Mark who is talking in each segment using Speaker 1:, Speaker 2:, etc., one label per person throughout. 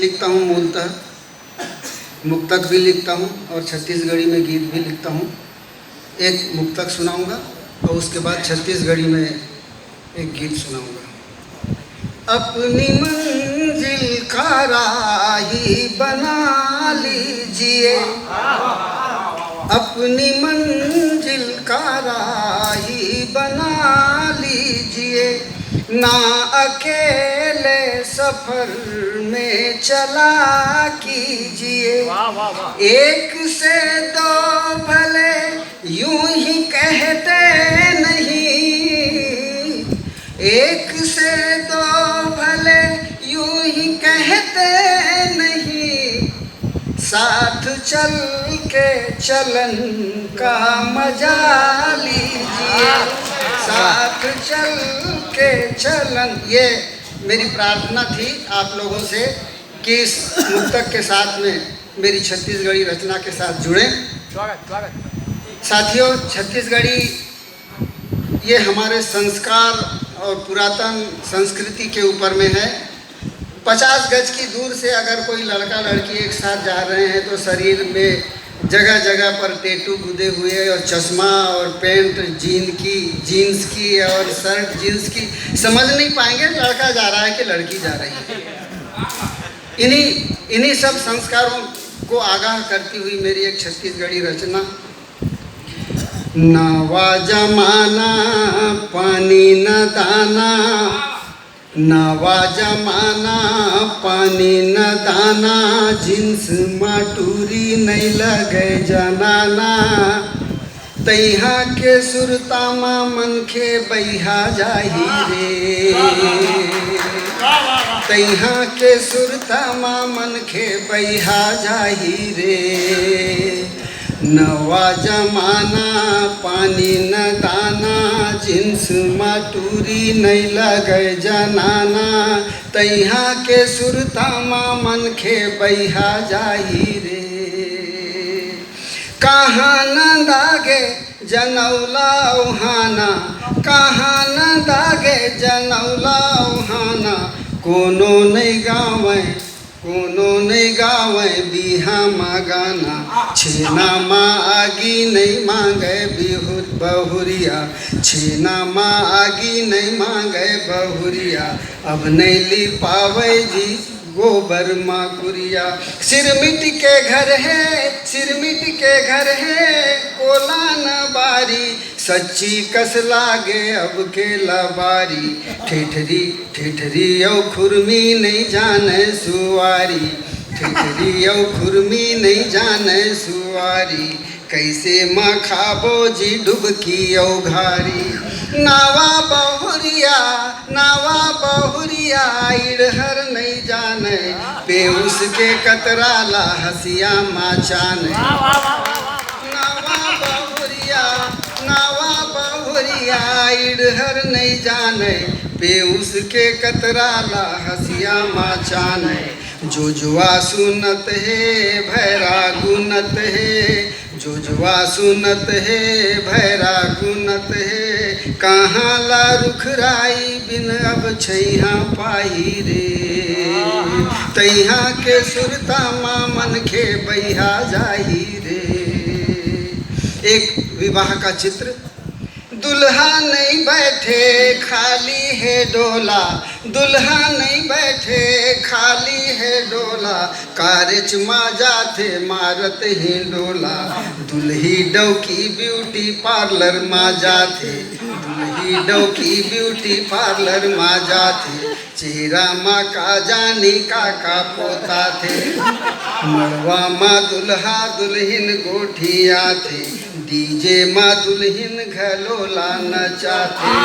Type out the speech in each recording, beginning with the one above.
Speaker 1: लिखता हूँ, मूलतः मुक्तक भी लिखता हूँ और छत्तीसगढ़ी में गीत भी लिखता हूँ। एक मुक्तक सुनाऊँगा और उसके बाद छत्तीसगढ़ी में एक गीत सुनाऊँगा। अपनी मंजिल का राही बना लीजिए, अपनी मंजिल का राही बना लीजिए, ना अकेले सफर में चला कीजिए। एक से दो भले यूं ही कहते नहीं, एक से दो भले यूं ही कहते नहीं, साथ चल के चलन का मजा लीजिए, साथ चल के चलन। ये मेरी प्रार्थना थी आप लोगों से कि इस मुक्तक के साथ में मेरी छत्तीसगढ़ी रचना के साथ जुड़ें। साथियों, छत्तीसगढ़ी ये हमारे संस्कार और पुरातन संस्कृति के ऊपर में है। 50 गज की दूर से अगर कोई लड़का लड़की एक साथ जा रहे हैं तो शरीर में जगह जगह पर टैटू गुदे हुए और चश्मा और पैंट जीन्स की और शर्ट जीन्स की, समझ नहीं पाएंगे लड़का जा रहा है कि लड़की जा रही है। इन्हीं सब संस्कारों को आगाह करती हुई मेरी एक छत्तीसगढ़ी रचना। नवा जमाना पानी न दाना, नवा जमाना पानी न दाना, जींस माटूरी नहीं लगे जनाना, तैहा के सुरतामा मन के बैहा जाही रे, तैहा के सुरतामा मन के बैहा जाही रे। नवा जमाना पानी न दाना, जिन्स माटूरी नहीं लगे जनाना, तैहा के सुरतामा मन के बैहा जाही रे। कहाँ न दागे जनौला उहाना, कहाँ न दागे जनौला उहाना, कोनो नहीं गावे कोनो नहीं गावे बिहा मागाना, छेना माँ आगी नहीं मांगे बहुरिया, छेना माँ आगी नहीं मांगे बहुरिया, अब नहीं ली पावे जी गोबर माँ कुरिया। सिरमिट के घर है, सिरमिट के घर है, कोला न बारी, सच्ची कस लागे अब के लबारी, ठेठरी ठेठरी औ खुरमी नहीं जाने सुवारी, ठेठरी औ खुरमी नहीं जाने सुवारी, कैसे माँ खाबो जी डुबकी औ घारी। नावा बहुरिया नावा बहुरिया, इड़हर नहीं जाने, पेउस के कतराला हसिया माँ चाने। नावा बहुरिया नावा बहुरिया, इड़हर नहीं जाने, पेउस के कतराला हसिया माँ चाने। जोजुआ सुनत है भैरा गुनत है, जोजुआ सुनत है भैरा गुनत है, कहाँ ला रुखराई बिन अब छैहा पाही रे, तैहा के सुरता माँ मन के बैहा जाही रे। एक विवाह का चित्र। दुल्हा नहीं बैठे खाली है डोला, दुल्हा नहीं बैठे खाली है डोला, कारच माँ जाते मारत ही डोला, दुल्ही डौकी ब्यूटी पार्लर माँ जाते, दुल्ही डौकी ब्यूटी पार्लर माँ जाते, चेहरा माँ का जानी काका पोता थे, मड़वा माँ दुल्हा दुल्हिन गोठिया थे, डीजे माँ दुल्हिन घलोला नचाते।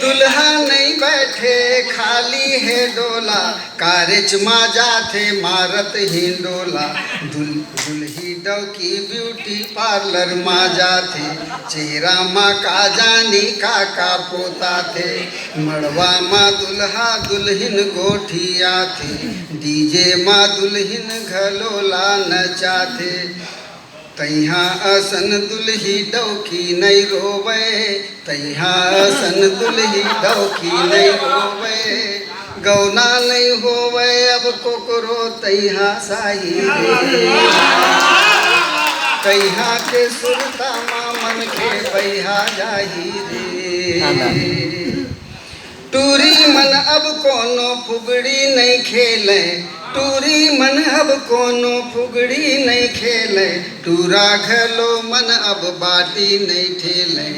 Speaker 1: दुल्हा नहीं बैठे खाली है डोला, कारच माँ जाते मारत ही डोला, दुल्ही डौकी ब्यूटी पार्लर माँ जाते, चेहरा माँ का जानी काका पोता थे, मड़वा माँ दुल्हा दुल्हिन गोठिया थे, डीजे माँ दुल्हिन घलोला नचाते। तैहा असन दुल्ही दौखी नहीं रोवे, तैहा असन दुल्ही दौखी नहीं रोवे, गौना नहीं होवे अब कोकरो तैहा साही रे, तैहा के सुरता मामन के बैहा जाही रे। टूरी मन अब कोनो फुगड़ी नहीं खेले, टूरी मन अब कोनो फुगड़ी नहीं खेले, टूरा घलो मन अब बाटी नहीं ठेले,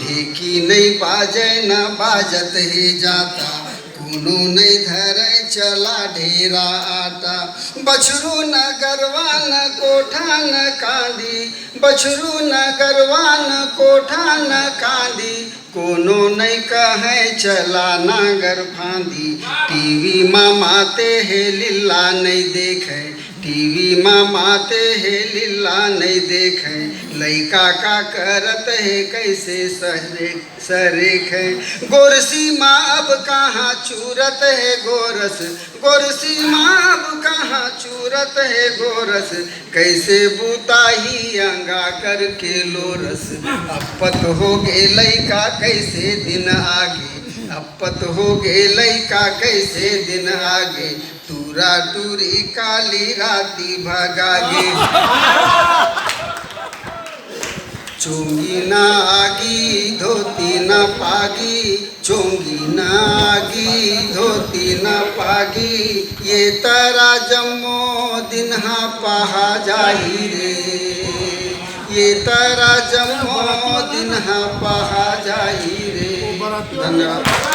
Speaker 1: ढेकी नहीं बाजे न बाजत ही जाता, कोनो नहीं धरे चला ढेरा आटा, बछरू न गरवा न कोठा न कांदी, बछरू न गरवा न कोठा न कांदी, कोनो नहीं कहे चला नागर फांदी, टीवी माँ माते है लीला नहीं देखे, टीवी माँ माते है लीला नहीं देखे, लइका का करत है कैसे सरेख है, गोरसी माँ अब कहाँ चूरत है गोरस, गोरसी माँ अब कहाँ चूरत है गोरस, कैसे बूताही अंगा करके लोरस, अपत हो गे लइका कैसे दिन आगे, अपत हो गे लइका कैसे दिन आगे, टूरा टूरी काली राती भगागे, चोंगी ना आगी धोती ना पागी, चोंगी ना आगी धोती ना पागी, ये तारा जम्मो दिन हाँ पहा जाही रे, ये तारा जम्मो दिन हाँ पहा जाही रे। धन्यवाद।